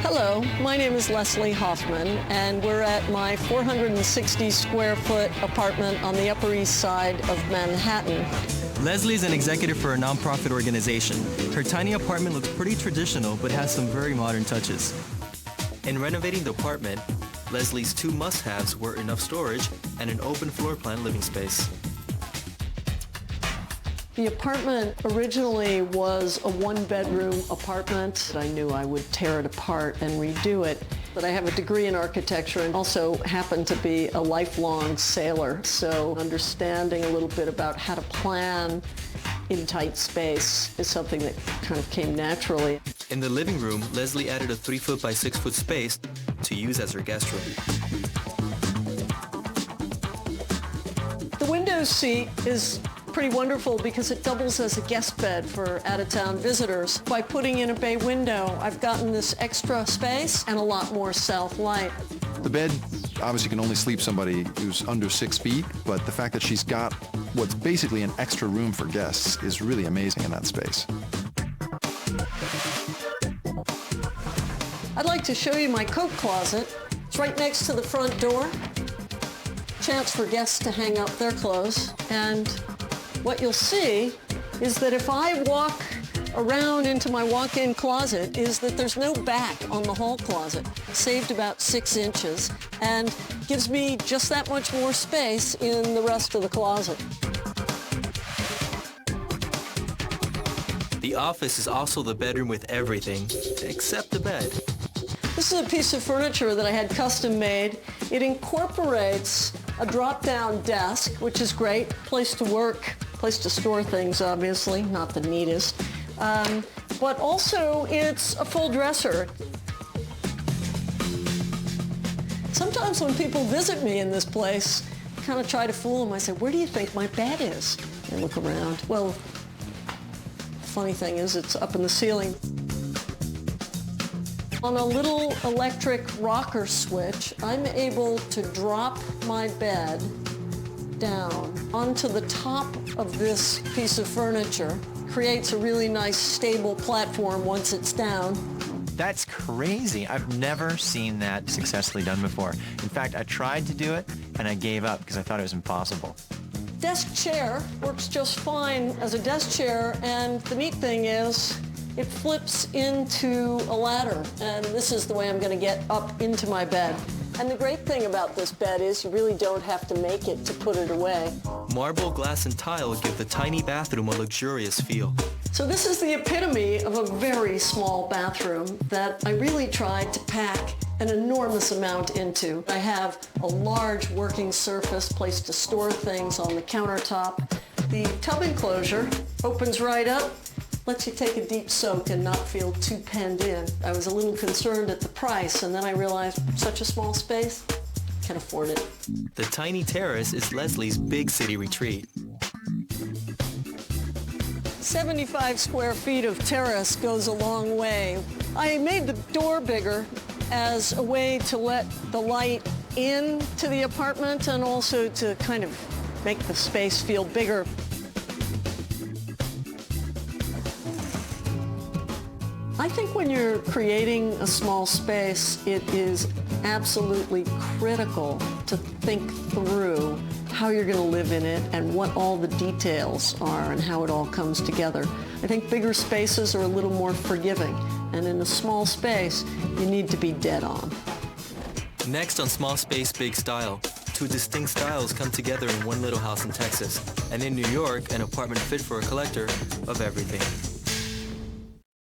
Hello, my name is Leslie Hoffman, and we're at my 460 square foot apartment on the Upper East Side of Manhattan. Leslie is an executive for a nonprofit organization. Her tiny apartment looks pretty traditional, but has some very modern touches. In renovating the apartment, Leslie's two must-haves were enough storage and an open floor plan living space. The apartment originally was a one-bedroom apartment. I knew I would tear it apart and redo it. But I have a degree in architecture and also happen to be a lifelong sailor. So understanding a little bit about how to plan in tight space is something that kind of came naturally. In the living room, Leslie added a 3-foot by 6-foot space to use as her guest room. The window seat is pretty wonderful because it doubles as a guest bed for out-of-town visitors. By putting in a bay window, I've gotten this extra space and a lot more south light. The bed obviously can only sleep somebody who's under 6 feet, but the fact that she's got what's basically an extra room for guests is really amazing in that space. I'd like to show you my coat closet. It's right next to the front door. Chance for guests to hang up their clothes. And what you'll see is that if I walk around into my walk-in closet is that there's no back on the hall closet. Saved about 6 inches and gives me just that much more space in the rest of the closet. The office is also the bedroom with everything, except the bed. This is a piece of furniture that I had custom made. It incorporates a drop-down desk, which is great, place to work, place to store things, obviously, not the neatest. But also, it's a full dresser. Sometimes when people visit me in this place, I kind of try to fool them. I say, where do you think my bed is? They look around. Well, the funny thing is, it's up in the ceiling. On a little electric rocker switch, I'm able to drop my bed down onto the top of this piece of furniture. Creates a really nice stable platform once it's down. That's crazy. I've never seen that successfully done before. In fact, I tried to do it and I gave up because I thought it was impossible. Desk chair works just fine as a desk chair, and the neat thing is it flips into a ladder, and this is the way I'm going to get up into my bed. And the great thing about this bed is you really don't have to make it to put it away. Marble, glass, and tile give the tiny bathroom a luxurious feel. So this is the epitome of a very small bathroom that I really tried to pack an enormous amount into. I have a large working surface, place to store things on the countertop. The tub enclosure opens right up, lets you take a deep soak and not feel too penned in. I was a little concerned at the price, and then I realized such a small space, can afford it. The tiny terrace is Leslie's big city retreat. 75 square feet of terrace goes a long way. I made the door bigger as a way to let the light in to the apartment and also to kind of make the space feel bigger. I think when you're creating a small space, it is absolutely critical to think through how you're going to live in it and what all the details are and how it all comes together. I think bigger spaces are a little more forgiving, and in a small space, you need to be dead on. Next on Small Space, Big Style, two distinct styles come together in one little house in Texas, and in New York, an apartment fit for a collector of everything.